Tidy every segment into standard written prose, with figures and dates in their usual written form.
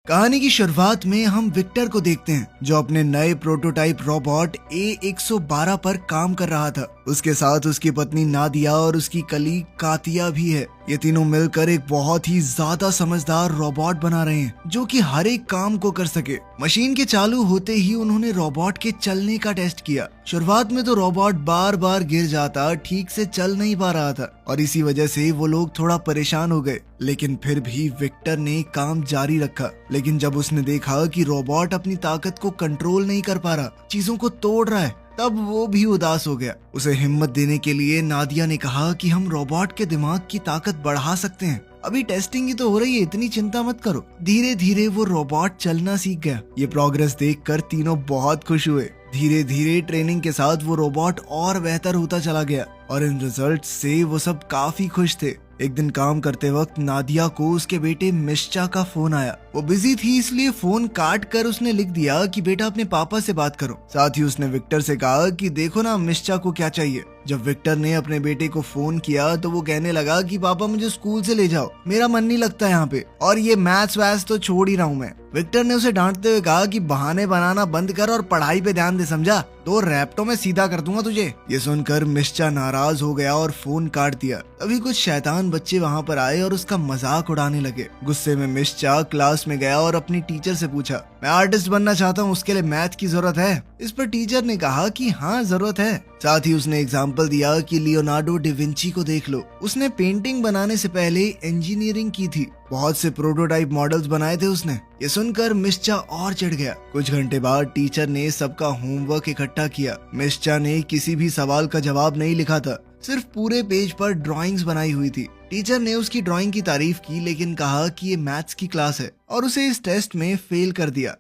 कहानी की शुरुआत में हम विक्टर को देखते हैं जो अपने नए प्रोटोटाइप रोबोट A112 पर काम कर रहा था। उसके साथ उसकी पत्नी नादिया और उसकी कलीग कातिया भी है। ये तीनों मिलकर एक बहुत ही ज्यादा समझदार रोबोट बना रहे हैं जो कि हर एक काम को कर सके। मशीन के चालू होते ही उन्होंने रोबोट के चलने का टेस्ट किया। शुरुआत में तो रोबोट बार बार गिर जाता, ठीक से चल नहीं पा रहा था और इसी वजह से वो लोग थोड़ा परेशान हो गए। लेकिन फिर भी विक्टर ने काम जारी रखा। लेकिन जब उसने देखा कि रोबोट अपनी ताकत को कंट्रोल नहीं कर पा रहा, चीजों को तोड़ रहा है, तब वो भी उदास हो गया। उसे हिम्मत देने के लिए नादिया ने कहा कि हम रोबोट के दिमाग की ताकत बढ़ा सकते हैं। अभी टेस्टिंग ही तो हो रही है, इतनी चिंता मत करो। धीरे धीरे वो रोबोट चलना सीख गया। ये प्रोग्रेस देखकर तीनों बहुत खुश हुए। धीरे धीरे ट्रेनिंग के साथ वो रोबोट और बेहतर होता चला गया और इन रिजल्ट से वो सब काफी खुश थे। एक दिन काम करते वक्त नादिया को उसके बेटे मिश्चा का फोन आया। वो बिजी थी इसलिए फोन काट कर उसने लिख दिया कि बेटा अपने पापा से बात करो। साथ ही उसने विक्टर से कहा कि देखो ना मिश्चा को क्या चाहिए। जब विक्टर ने अपने बेटे को फोन किया तो वो कहने लगा कि पापा मुझे स्कूल से ले जाओ, मेरा मन नहीं लगता यहाँ पे, और ये मैथ्स वैथ्स तो छोड़ ही रहा हूँ मैं। विक्टर ने उसे डांटते हुए कहा कि बहाने बनाना बंद कर और पढ़ाई पे ध्यान दे, समझा? 2 रैप्टों में सीधा कर दूंगा तुझे। ये सुनकर मिश्चा नाराज हो गया और फोन काट दिया। तभी कुछ शैतान बच्चे वहाँ पर आए और उसका मजाक उड़ाने लगे। गुस्से में मिश्चा क्लास में गया और अपनी टीचर से पूछा, मैं आर्टिस्ट बनना चाहता हूँ, उसके लिए मैथ की जरूरत है? इस पर टीचर ने कहा कि हाँ जरूरत है। साथ ही उसने एग्जाम्पल दिया कि लियोनार्डो डिविंची को देख लो, उसने पेंटिंग बनाने से पहले इंजीनियरिंग की थी, बहुत से प्रोटोटाइप मॉडल्स बनाए थे उसने। ये सुनकर मिश्चा और चिढ़ गया। कुछ घंटे बाद टीचर ने सबका होमवर्क इकट्ठा किया। मिश्चा ने किसी भी सवाल का जवाब नहीं लिखा था, सिर्फ पूरे पेज पर ड्राइंग्स बनाई हुई थी। टीचर ने उसकी ड्राइंग की तारीफ की लेकिन कहा कि ये मैथ्स की क्लास है और उसे इस टेस्ट में फेल कर दिया।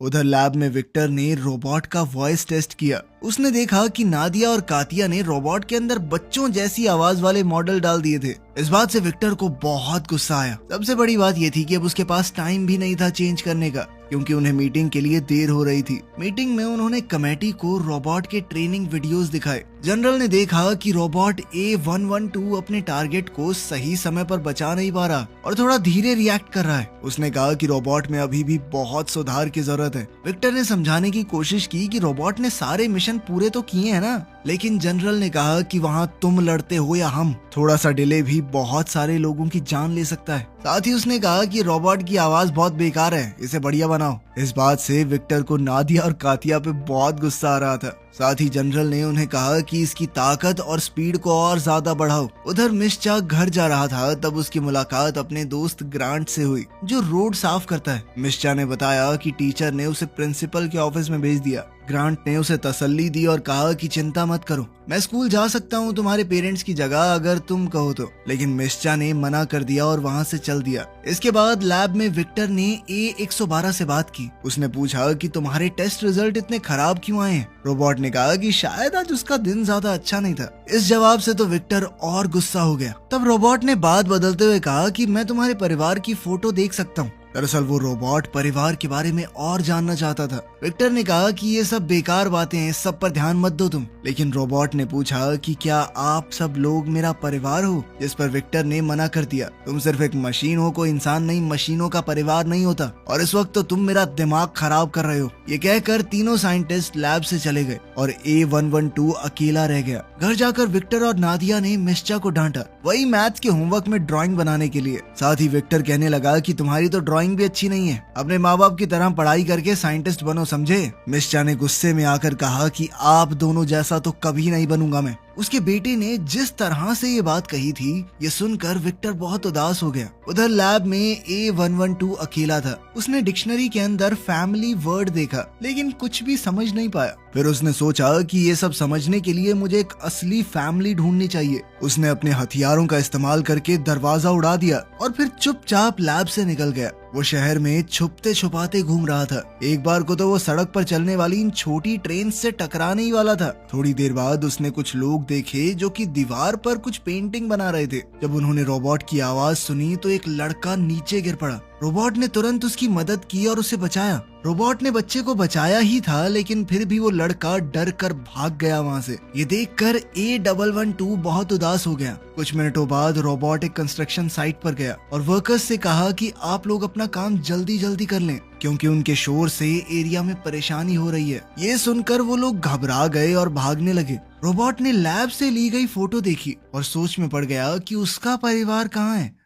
उधर लैब में विक्टर ने रोबोट का वॉइस टेस्ट किया। उसने देखा कि नादिया और कातिया ने रोबोट के अंदर बच्चों जैसी आवाज वाले मॉडल डाल दिए थे। इस बात से विक्टर को बहुत गुस्सा आया। सबसे बड़ी बात ये थी कि अब उसके पास टाइम भी नहीं था चेंज करने का, क्योंकि उन्हें मीटिंग के लिए देर हो रही थी। मीटिंग में उन्होंने कमेटी को रोबोट के ट्रेनिंग वीडियोस दिखाए। जनरल ने देखा कि रोबोट A112 अपने टारगेट को सही समय पर बचा नहीं पा रहा और थोड़ा धीरे रिएक्ट कर रहा है। उसने कहा कि रोबोट में अभी भी बहुत सुधार की जरूरत है। विक्टर ने समझाने की कोशिश की कि रोबोट ने सारे मिशन पूरे तो किए हैं ना, लेकिन जनरल ने कहा कि वहाँ तुम लड़ते हो या हम, थोड़ा सा डिले भी बहुत सारे लोगों की जान ले सकता है। साथ ही उसने कहा कि रोबोट की आवाज बहुत बेकार है, इसे बढ़िया बनाओ। इस बात से विक्टर को नादिया और कातिया पे बहुत गुस्सा आ रहा था। साथ ही जनरल ने उन्हें कहा कि इसकी ताकत और स्पीड को और ज्यादा बढ़ाओ। उधर मिश्चा घर जा रहा था तब उसकी मुलाकात अपने दोस्त ग्रांट से हुई जो रोड साफ करता है। मिश्चा ने बताया कि टीचर ने उसे प्रिंसिपल के ऑफिस में भेज दिया। ग्रांट ने उसे तसल्ली दी और कहा कि चिंता मत करो, मैं स्कूल जा सकता हूँ तुम्हारे पेरेंट्स की जगह अगर तुम कहो तो। लेकिन मिश्चा ने मना कर दिया और वहाँ से चल दिया। इसके बाद लैब में विक्टर ने A112 से बात की। उसने पूछा कि तुम्हारे टेस्ट रिजल्ट इतने खराब क्यों आए हैं? रोबोट ने कहा कि शायद आज उसका दिन ज्यादा अच्छा नहीं था। इस जवाब से तो विक्टर और गुस्सा हो गया। तब रोबोट ने बात बदलते हुए कहा कि मैं तुम्हारे परिवार की फोटो देख सकता हूँ। दरअसल वो रोबोट परिवार के बारे में और जानना चाहता था। विक्टर ने कहा कि ये सब बेकार बातें हैं, सब पर ध्यान मत दो तुम। लेकिन रोबोट ने पूछा कि क्या आप सब लोग मेरा परिवार हो? जिस पर विक्टर ने मना कर दिया। तुम सिर्फ एक मशीन हो, कोई इंसान नहीं। मशीनों का परिवार नहीं होता और इस वक्त तो तुम मेरा दिमाग खराब कर रहे हो। ये कहकर तीनों साइंटिस्ट लैब से चले गए और A112 अकेला रह गया। घर जाकर विक्टर और नादिया ने मिश्चा को डांटा, वही मैथ्स के होमवर्क में ड्राइंग बनाने के लिए। साथ ही विक्टर कहने लगा कि तुम्हारी तो ड्राइंग भी अच्छी नहीं है, अपने माँ बाप की तरह पढ़ाई करके साइंटिस्ट बनो, समझे? मिश्चा ने गुस्से में आकर कहा कि आप दोनों जैसा तो कभी नहीं बनूंगा मैं। उसके बेटे ने जिस तरह से ये बात कही थी, ये सुनकर विक्टर बहुत उदास हो गया। उधर लैब में A112 अकेला था। उसने डिक्शनरी के अंदर फैमिली वर्ड देखा लेकिन कुछ भी समझ नहीं पाया। फिर उसने सोचा कि ये सब समझने के लिए मुझे एक असली फैमिली ढूंढनी चाहिए। उसने अपने हथियारों का इस्तेमाल करके दरवाजा उड़ा दिया और फिर चुपचाप लैब से निकल गया। वो शहर में छुपते छुपाते घूम रहा था। एक बार को तो वो सड़क पर चलने वाली इन छोटी ट्रेन से टकराने ही वाला था। थोड़ी देर बाद उसने कुछ लोग देखे जो कि दीवार पर कुछ पेंटिंग बना रहे थे। जब उन्होंने रोबोट की आवाज सुनी तो एक लड़का नीचे गिर पड़ा। रोबोट ने तुरंत उसकी मदद की और उसे बचाया। रोबोट ने बच्चे को बचाया ही था, लेकिन फिर भी वो लड़का डर कर भाग गया वहाँ से। ये देखकर A112 बहुत उदास हो गया। कुछ मिनटों बाद रोबोट एक कंस्ट्रक्शन साइट पर गया और वर्कर्स से कहा कि आप लोग अपना काम जल्दी जल्दी कर लें, क्योंकि उनके शोर से एरिया में परेशानी हो रही है। ये सुनकर वो लोग घबरा गए और भागने लगे। रोबोट ने लैब से ली गई फोटो देखी और सोच में पड़ गया कि उसका परिवार कहाँ है।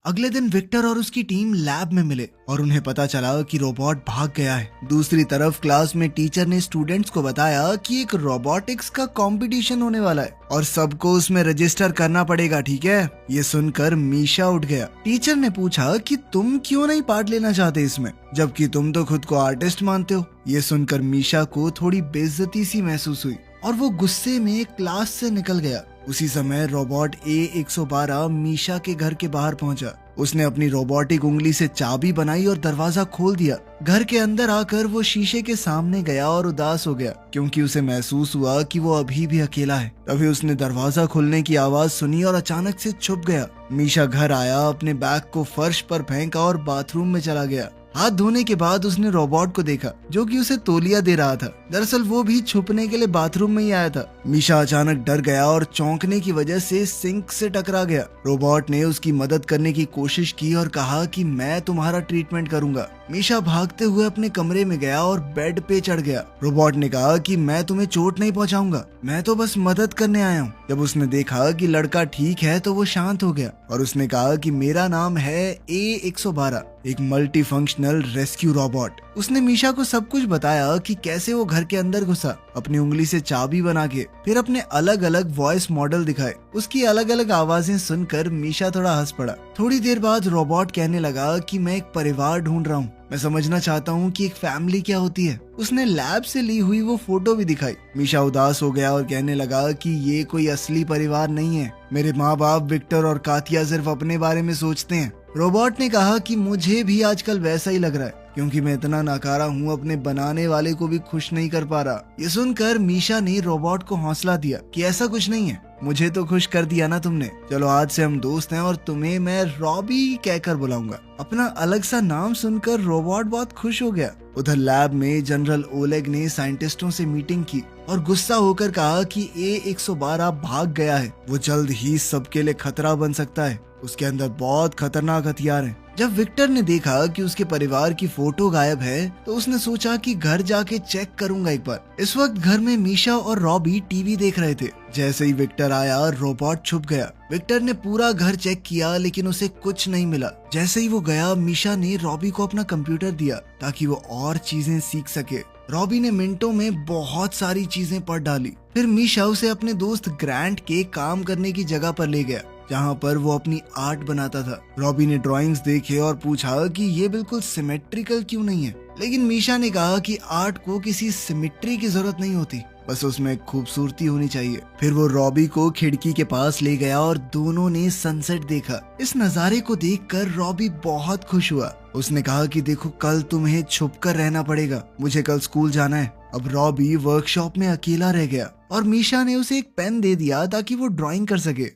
अगले दिन विक्टर और उसकी टीम लैब में मिले और उन्हें पता चला कि रोबोट भाग गया है। दूसरी तरफ क्लास में टीचर ने स्टूडेंट्स को बताया कि एक रोबोटिक्स का कंपटीशन होने वाला है और सबको उसमें रजिस्टर करना पड़ेगा, ठीक है। ये सुनकर मीशा उठ गया। टीचर ने पूछा कि तुम क्यों नहीं पार्ट लेना चाहते इसमें, जबकि तुम तो खुद को आर्टिस्ट मानते हो। ये सुनकर मीशा को थोड़ी बेइज्जती सी महसूस हुई और वो गुस्से में क्लास से निकल गया। उसी समय रोबोट A112 मीशा के घर के बाहर पहुंचा। उसने अपनी रोबोटिक उंगली से चाबी बनाई और दरवाजा खोल दिया। घर के अंदर आकर वो शीशे के सामने गया और उदास हो गया, क्योंकि उसे महसूस हुआ कि वो अभी भी अकेला है। तभी उसने दरवाजा खुलने की आवाज सुनी और अचानक से छुप गया। मीशा घर आया, अपने बैग को फर्श पर फेंका और बाथरूम में चला गया। हाथ धोने के बाद उसने रोबोट को देखा, जो कि उसे तौलिया दे रहा था। दरअसल वो भी छुपने के लिए बाथरूम में ही आया था। मीशा अचानक डर गया और चौंकने की वजह से सिंक से टकरा गया। रोबोट ने उसकी मदद करने की कोशिश की और कहा कि मैं तुम्हारा ट्रीटमेंट करूंगा। मीशा भागते हुए अपने कमरे में गया और बेड पे चढ़ गया। रोबोट ने कहा कि मैं तुम्हें चोट नहीं पहुंचाऊंगा, मैं तो बस मदद करने आया हूँ। जब उसने देखा कि लड़का ठीक है तो वो शांत हो गया और उसने कहा कि मेरा नाम है A112, एक मल्टी फंक्शनल रेस्क्यू रोबोट। उसने मीशा को सब कुछ बताया कि कैसे वो घर के अंदर घुसा, अपनी उंगली से चाबी बना के, फिर अपने अलग अलग वॉइस मॉडल दिखाए। उसकी अलग अलग आवाजें सुनकर मीशा थोड़ा हंस पड़ा। थोड़ी देर बाद रोबोट कहने लगा कि मैं एक परिवार ढूंढ रहा हूँ, मैं समझना चाहता हूँ कि एक फैमिली क्या होती है। उसने लैब से ली हुई वो फोटो भी दिखाई। मीशा उदास हो गया और कहने लगा कि ये कोई असली परिवार नहीं है। मेरे माँ बाप विक्टर और कातिया सिर्फ अपने बारे में सोचते हैं। रोबोट ने कहा कि मुझे भी आजकल वैसा ही लग रहा है, क्योंकि मैं इतना नाकारा हूँ, अपने बनाने वाले को भी खुश नहीं कर पा रहा। ये सुनकर मीशा ने रोबोट को हौसला दिया कि ऐसा कुछ नहीं है, मुझे तो खुश कर दिया ना तुमने। चलो आज से हम दोस्त हैं और तुम्हें मैं रॉबी कहकर बुलाऊंगा। अपना अलग सा नाम सुनकर रोबोट बहुत खुश हो गया। उधर लैब में जनरल ओलेग ने साइंटिस्टों से मीटिंग की और गुस्सा होकर कहा कि A112 भाग गया है, वो जल्द ही सबके लिए खतरा बन सकता है, उसके अंदर बहुत खतरनाक हथियार हैं। जब विक्टर ने देखा कि उसके परिवार की फोटो गायब है, तो उसने सोचा कि घर जाके चेक करूंगा एक बार। इस वक्त घर में मीशा और रॉबी टीवी देख रहे थे। जैसे ही विक्टर आया, रोबोट छुप गया। विक्टर ने पूरा घर चेक किया, लेकिन उसे कुछ नहीं मिला। जैसे ही वो गया, मीशा ने रॉबी को अपना कंप्यूटर दिया ताकि वो और चीजें सीख सके। रॉबी ने मिनटों में बहुत सारी चीजें पढ़ डाली। फिर मीशा उसे अपने दोस्त ग्रांट के काम करने की जगह पर ले गया, जहाँ पर वो अपनी आर्ट बनाता था। रॉबी ने ड्राइंग्स देखे और पूछा कि ये बिल्कुल सिमेट्रिकल क्यों नहीं है, लेकिन मीशा ने कहा कि आर्ट को किसी सिमेट्री की जरूरत नहीं होती, बस उसमें खूबसूरती होनी चाहिए। फिर वो रॉबी को खिड़की के पास ले गया और दोनों ने सनसेट देखा। इस नजारे को देखकर रॉबी बहुत खुश हुआ। उसने कहा कि देखो, कल तुम्हें छुपकर रहना पड़ेगा, मुझे कल स्कूल जाना है। अब रॉबी वर्कशॉप में अकेला रह गया और मीशा ने उसे एक पेन दे दिया ताकि वो ड्राइंग कर सके।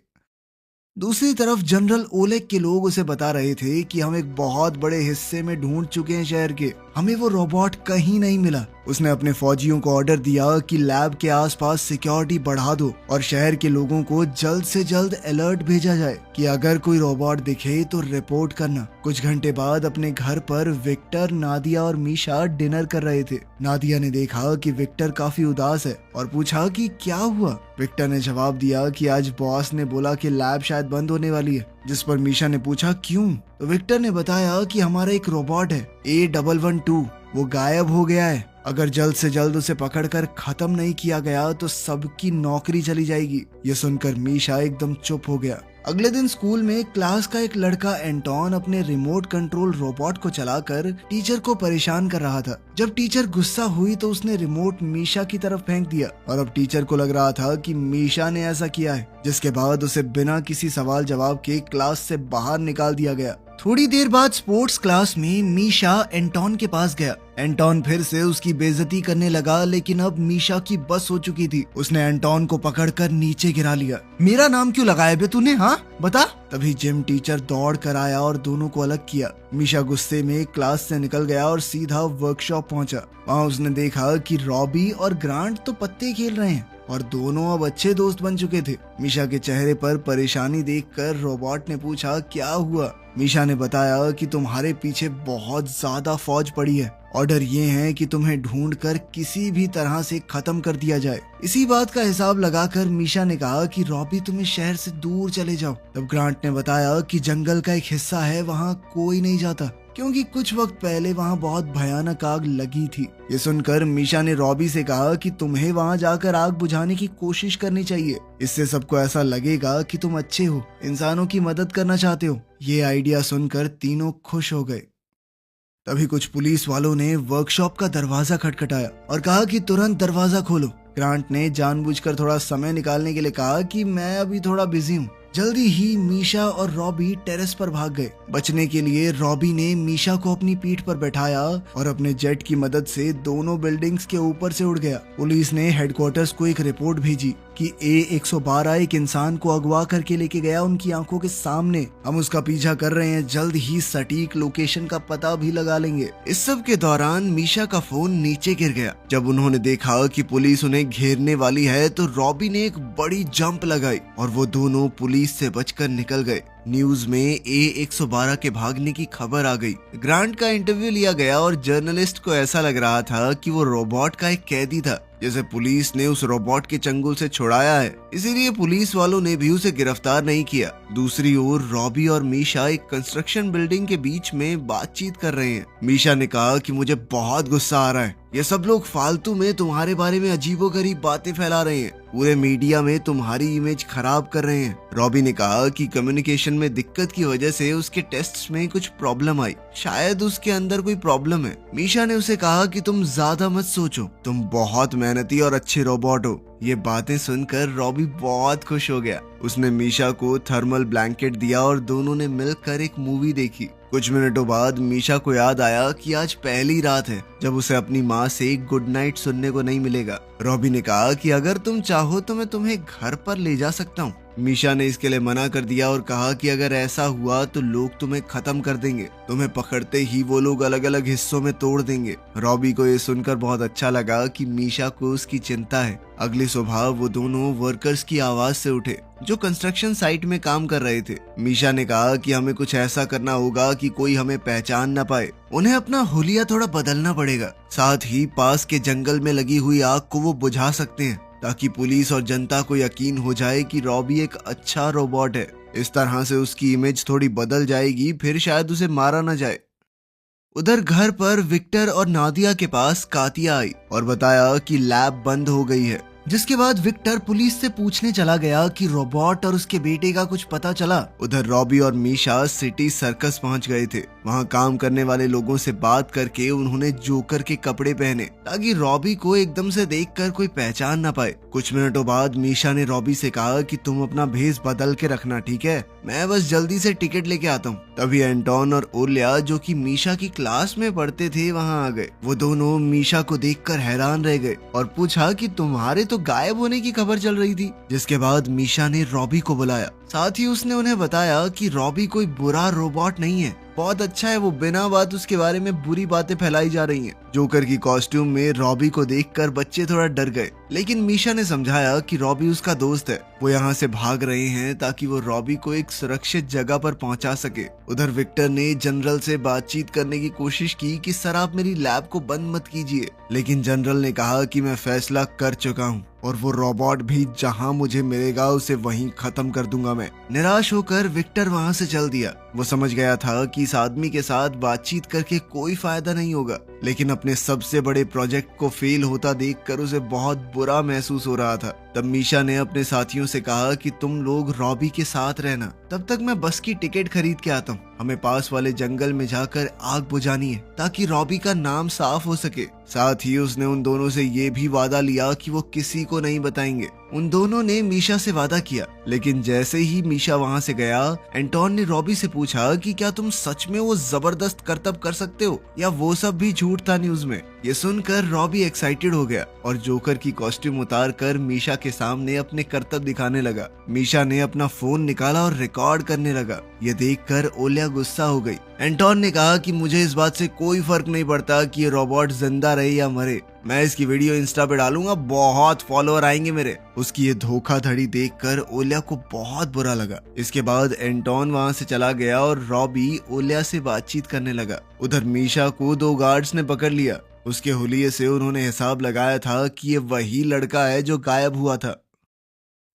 दूसरी तरफ जनरल ओलेग के लोग उसे बता रहे थे कि हम एक बहुत बड़े हिस्से में ढूंढ चुके हैं शहर के, हमें वो रोबोट कहीं नहीं मिला। उसने अपने फौजियों को ऑर्डर दिया कि लैब के आसपास सिक्योरिटी बढ़ा दो और शहर के लोगों को जल्द से जल्द अलर्ट भेजा जाए कि अगर कोई रोबोट दिखे तो रिपोर्ट करना। कुछ घंटे बाद अपने घर पर विक्टर, नादिया और मीशा डिनर कर रहे थे। नादिया ने देखा कि विक्टर काफी उदास है और पूछा कि क्या हुआ। विक्टर ने जवाब दिया कि आज बॉस ने बोला कि लैब शायद बंद होने वाली है, जिस पर मीशा ने पूछा क्यों। तो विक्टर ने बताया कि हमारा एक रोबोट है A112, वो गायब हो गया है। अगर जल्द से जल्द उसे पकड़कर खत्म नहीं किया गया तो सबकी नौकरी चली जाएगी। ये सुनकर मीशा एकदम चुप हो गया। अगले दिन स्कूल में क्लास का एक लड़का एंटोन अपने रिमोट कंट्रोल रोबोट को चलाकर टीचर को परेशान कर रहा था। जब टीचर गुस्सा हुई तो उसने रिमोट मीशा की तरफ फेंक दिया और अब टीचर को लग रहा था कि मीशा ने ऐसा किया है, जिसके बाद उसे बिना किसी सवाल जवाब के क्लास से बाहर निकाल दिया गया। थोड़ी देर बाद स्पोर्ट्स क्लास में मीशा एंटोन के पास गया। एंटोन फिर से उसकी बेइज्जती करने लगा, लेकिन अब मीशा की बस हो चुकी थी। उसने एंटोन को पकड़कर नीचे गिरा लिया। मेरा नाम क्यों लगाया बे तूने, हाँ बता। तभी जिम टीचर दौड़ कर आया और दोनों को अलग किया। मीशा गुस्से में क्लास से निकल गया और सीधा वर्कशॉप पहुंचा। वहाँ उसने देखा कि रॉबी और ग्रांट तो पत्ते खेल रहे हैं और दोनों अब अच्छे दोस्त बन चुके थे। मीशा के चेहरे पर परेशानी देखकर रोबोट ने पूछा, क्या हुआ? मीशा ने बताया कि तुम्हारे पीछे बहुत ज्यादा फौज पड़ी है। ऑर्डर ये है कि तुम्हें ढूंढकर किसी भी तरह से खत्म कर दिया जाए। इसी बात का हिसाब लगाकर मीशा ने कहा कि रॉबी तुम इस शहर से दूर चले जाओ। तब ग्रांट ने बताया कि जंगल का एक हिस्सा है, वहाँ कोई नहीं जाता क्योंकि कुछ वक्त पहले वहाँ बहुत भयानक आग लगी थी। ये सुनकर मीशा ने रॉबी से कहा कि तुम्हें वहाँ जाकर आग बुझाने की कोशिश करनी चाहिए। इससे सबको ऐसा लगेगा कि तुम अच्छे हो, इंसानों की मदद करना चाहते हो। ये आइडिया सुनकर तीनों खुश हो गए। तभी कुछ पुलिस वालों ने वर्कशॉप का दरवाजा खटखटाया और कहा कि तुरंत दरवाजा खोलो। ग्रांट ने जानबूझकर थोड़ा समय निकालने के लिए कहा कि मैं अभी थोड़ा बिजी हूँ। जल्दी ही मीशा और रॉबी टेरेस पर भाग गए। बचने के लिए रॉबी ने मीशा को अपनी पीठ पर बैठाया और अपने जेट की मदद से दोनों बिल्डिंग्स के ऊपर से उड़ गया। पुलिस ने हेडक्वार्टर्स को एक रिपोर्ट भेजी कि A112 एक इंसान को अगवा करके लेके गया उनकी आंखों के सामने। हम उसका पीछा कर रहे हैं, जल्द ही सटीक लोकेशन का पता भी लगा लेंगे। इस सब के दौरान मीशा का फोन नीचे गिर गया। जब उन्होंने देखा कि पुलिस उन्हें घेरने वाली है तो रॉबी ने एक बड़ी जंप लगाई और वो दोनों पुलिस से बचकर निकल गए। न्यूज में A112 के भागने की खबर आ गई। ग्रांट का इंटरव्यू लिया गया और जर्नलिस्ट को ऐसा लग रहा था कि वो रोबोट का एक कैदी था, जैसे पुलिस ने उस रोबोट के चंगुल से छुड़ाया है। इसीलिए पुलिस वालों ने भी उसे गिरफ्तार नहीं किया। दूसरी ओर रॉबी और मीशा एक कंस्ट्रक्शन बिल्डिंग के बीच में बातचीत कर रहे हैं। मीशा ने कहा कि मुझे बहुत गुस्सा आ रहा है, ये सब लोग फालतू में तुम्हारे बारे में अजीबोगरीब बातें फैला रहे हैं, पूरे मीडिया में तुम्हारी इमेज खराब कर रहे हैं। रॉबी ने कहा कि कम्युनिकेशन में दिक्कत की वजह से उसके टेस्ट्स में कुछ प्रॉब्लम आई, शायद उसके अंदर कोई प्रॉब्लम है। मीशा ने उसे कहा कि तुम ज्यादा मत सोचो, तुम बहुत मेहनती और अच्छे रोबोट हो। ये बातें सुनकर रॉबी बहुत खुश हो गया। उसने मीशा को थर्मल ब्लैंकेट दिया और दोनों ने मिलकर एक मूवी देखी। कुछ मिनटों बाद मीशा को याद आया कि आज पहली रात है जब उसे अपनी माँ से गुड नाइट सुनने को नहीं मिलेगा। रॉबी ने कहा कि अगर तुम चाहो तो मैं तुम्हें घर पर ले जा सकता हूँ। मीशा ने इसके लिए मना कर दिया और कहा कि अगर ऐसा हुआ तो लोग तुम्हें खत्म कर देंगे, तुम्हें पकड़ते ही वो लोग अलग अलग हिस्सों में तोड़ देंगे। रॉबी को ये सुनकर बहुत अच्छा लगा कि मीशा को उसकी चिंता है। अगली सुबह वो दोनों वर्कर्स की आवाज से उठे जो कंस्ट्रक्शन साइट में काम कर रहे थे। मीशा ने कहा कि हमें कुछ ऐसा करना होगा कि कोई हमें पहचान न पाए। उन्हें अपना हुलिया थोड़ा बदलना पड़ेगा, साथ ही पास के जंगल में लगी हुई आग को वो बुझा सकते हैं ताकि पुलिस और जनता को यकीन हो जाए कि रॉबी एक अच्छा रोबोट है। इस तरह से उसकी इमेज थोड़ी बदल जाएगी, फिर शायद उसे मारा न जाए। उधर घर पर विक्टर और नादिया के पास कातिया आई और बताया कि लैब बंद हो गई है, जिसके बाद विक्टर पुलिस से पूछने चला गया कि रोबोट और उसके बेटे का कुछ पता चला। उधर रॉबी और मीशा सिटी सर्कस पहुंच गए थे। वहां काम करने वाले लोगों से बात करके उन्होंने जोकर के कपड़े पहने ताकि रॉबी को एकदम से देखकर कोई पहचान न पाए। कुछ मिनटों बाद मीशा ने रॉबी से कहा कि तुम अपना भेष बदल के रखना, ठीक है? मैं बस जल्दी से टिकट लेके आता हूँ। तभी एंटोन और ओलिया जो कि मीशा की क्लास में पढ़ते थे वहाँ आ गए। वो दोनों मीशा को देखकर हैरान रह गए और पूछा कि तुम्हारे तो गायब होने की खबर चल रही थी। जिसके बाद मीशा ने रॉबी को बुलाया, साथ ही उसने उन्हें बताया कि रॉबी कोई बुरा रोबोट नहीं है, बहुत अच्छा है। वो बिना बात उसके बारे में बुरी बातें फैलाई जा रही हैं। जोकर की कॉस्ट्यूम में रॉबी को देखकर बच्चे थोड़ा डर गए, लेकिन मीशा ने समझाया कि रॉबी उसका दोस्त है, वो यहाँ से भाग रहे हैं ताकि वो रॉबी को एक सुरक्षित जगह पर पहुँचा सके। उधर विक्टर ने जनरल से बातचीत करने की कोशिश की कि सर आप मेरी लैब को बंद मत कीजिए, लेकिन जनरल ने कहा कि मैं फैसला कर चुका हूँ और वो रोबोट भी जहाँ मुझे मिलेगा उसे वहीं खत्म कर दूंगा मैं। निराश होकर विक्टर वहाँ से चल दिया। वो समझ गया था कि इस आदमी के साथ बातचीत करके कोई फायदा नहीं होगा, लेकिन अपने सबसे बड़े प्रोजेक्ट को फेल होता देखकर उसे बहुत बुरा महसूस हो रहा था। तब मीशा ने अपने साथियों से कहा कि तुम लोग रॉबी के साथ रहना, तब तक मैं बस की टिकट खरीद के आता हूँ। हमें पास वाले जंगल में जाकर आग बुझानी है ताकि रॉबी का नाम साफ हो सके। साथ ही उसने उन दोनों से ये भी वादा लिया कि वो किसी को नहीं बताएंगे। उन दोनों ने मीशा से वादा किया, लेकिन जैसे ही मीशा वहाँ से गया, एंटोन ने रॉबी से पूछा कि क्या तुम सच में वो जबरदस्त करतब कर सकते हो या वो सब भी झूठ था न्यूज में। ये सुनकर रॉबी एक्साइटेड हो गया और जोकर की कॉस्ट्यूम उतार कर मीशा के सामने अपने करतब दिखाने लगा। मीशा ने अपना फोन निकाला और रिकॉर्ड करने लगा। ये देखकर ओलिया गुस्सा हो गई। एंटोन ने कहा कि मुझे इस बात से कोई फर्क नहीं पड़ता कि ये रोबोट जिंदा रहे या मरे, मैं इसकी वीडियो इंस्टा पे डालूंगा, बहुत फॉलोअर आएंगे मेरे। उसकी ये धोखाधड़ी देखकर ओलिया को बहुत बुरा लगा। इसके बाद एंटोन वहाँ से चला गया और रॉबी ओलिया से बातचीत करने लगा। उधर मीशा को 2 गार्ड्स ने पकड़ लिया। उसके हुलिये से उन्होंने हिसाब लगाया था कि ये वही लड़का है जो गायब हुआ था।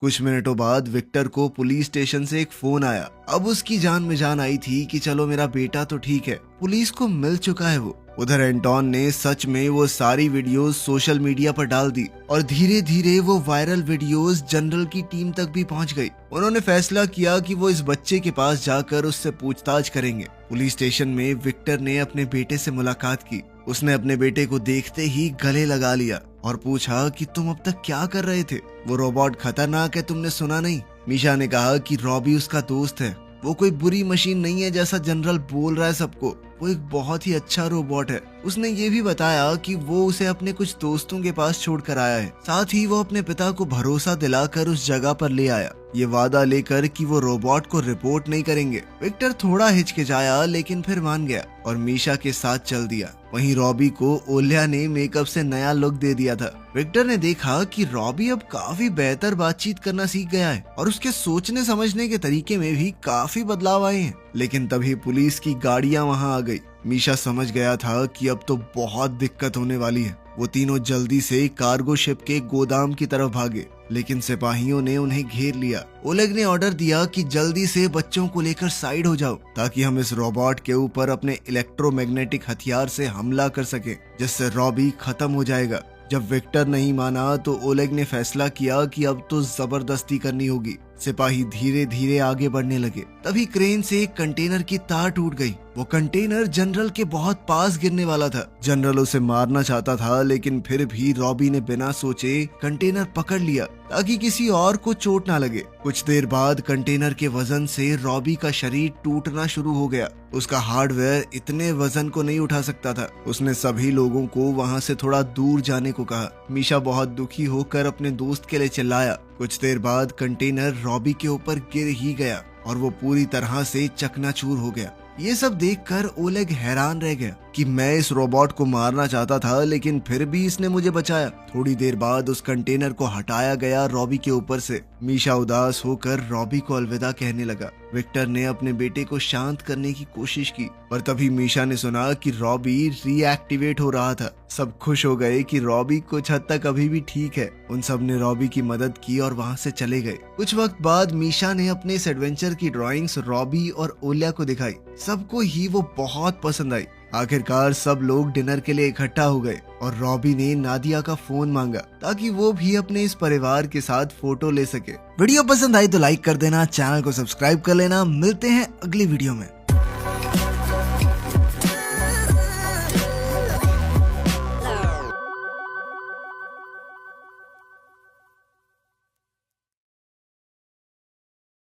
कुछ मिनटों बाद विक्टर को पुलिस स्टेशन से एक फोन आया। अब उसकी जान में जान आई थी कि चलो मेरा बेटा तो ठीक है, पुलिस को मिल चुका है वो। उधर एंटोन ने सच में वो सारी वीडियोस सोशल मीडिया पर डाल दी और धीरे धीरे वो वायरल वीडियोस जनरल की टीम तक भी पहुंच गई। उन्होंने फैसला किया कि वो इस बच्चे के पास जाकर उससे पूछताछ करेंगे। पुलिस स्टेशन में विक्टर ने अपने बेटे से मुलाकात की। उसने अपने बेटे को देखते ही गले लगा लिया और पूछा कि तुम अब तक क्या कर रहे थे? वो रोबोट खतरनाक है, तुमने सुना नहीं? मीशा ने कहा कि रॉबी उसका दोस्त है, वो कोई बुरी मशीन नहीं है जैसा जनरल बोल रहा है सबको, वो एक बहुत ही अच्छा रोबोट है। उसने ये भी बताया कि वो उसे अपने कुछ दोस्तों के पास छोड़कर आया है। साथ ही वो अपने पिता को भरोसा दिलाकर उस जगह पर ले आया, ये वादा लेकर कि वो रोबोट को रिपोर्ट नहीं करेंगे। विक्टर थोड़ा हिचकिचाया लेकिन फिर मान गया और मीशा के साथ चल दिया। वहीं रॉबी को ओलिया ने मेकअप से नया लुक दे दिया था। विक्टर ने देखा कि रॉबी अब काफी बेहतर बातचीत करना सीख गया है और उसके सोचने समझने के तरीके में भी काफी बदलाव आए हैं। लेकिन तभी पुलिस की गाड़ियां वहां आ गई। मीशा समझ गया था कि अब तो बहुत दिक्कत होने वाली है। वो तीनों जल्दी से कार्गो शिप के गोदाम की तरफ भागे, लेकिन सिपाहियों ने उन्हें घेर लिया। ओलेग ने ऑर्डर दिया कि जल्दी से बच्चों को लेकर साइड हो जाओ ताकि हम इस रोबोट के ऊपर अपने इलेक्ट्रोमैग्नेटिक हथियार से हमला कर सके, जिससे रॉबी खत्म हो जाएगा। जब विक्टर नहीं माना तो ओलेग ने फैसला किया कि अब तो जबरदस्ती करनी होगी। सिपाही धीरे धीरे आगे बढ़ने लगे। तभी क्रेन से एक कंटेनर की तार टूट गई। वो कंटेनर जनरल के बहुत पास गिरने वाला था। जनरल उसे मारना चाहता था, लेकिन फिर भी रॉबी ने बिना सोचे कंटेनर पकड़ लिया ताकि किसी और को चोट ना लगे। कुछ देर बाद कंटेनर के वजन से रॉबी का शरीर टूटना शुरू हो गया। उसका हार्डवेयर इतने वजन को नहीं उठा सकता था। उसने सभी लोगों को वहाँ से थोड़ा दूर जाने को कहा। मीशा बहुत दुखी होकर अपने दोस्त के लिए चिल्लाया। कुछ देर बाद कंटेनर रॉबी के ऊपर गिर ही गया और वो पूरी तरह से चकनाचूर हो गया। ये सब देखकर ओलेग हैरान रह गया कि मैं इस रोबोट को मारना चाहता था, लेकिन फिर भी इसने मुझे बचाया। थोड़ी देर बाद उस कंटेनर को हटाया गया रॉबी के ऊपर से। मीशा उदास होकर रॉबी को अलविदा कहने लगा। विक्टर ने अपने बेटे को शांत करने की कोशिश की, पर तभी मीशा ने सुना कि रॉबी रीएक्टिवेट हो रहा था। सब खुश हो गए कि रॉबी कुछ हद तक अभी भी ठीक है। उन सब ने रॉबी की मदद की और वहाँ से चले गए। कुछ वक्त बाद मीशा ने अपने इस एडवेंचर की ड्राइंग्स रॉबी और ओलिया को दिखाई। सबको ही वो बहुत पसंद आई। आखिरकार सब लोग डिनर के लिए इकट्ठा हो गए और रॉबी ने नादिया का फोन मांगा ताकि वो भी अपने इस परिवार के साथ फोटो ले सके। वीडियो पसंद आई तो लाइक कर देना, चैनल को सब्सक्राइब कर लेना। मिलते हैं अगली वीडियो में।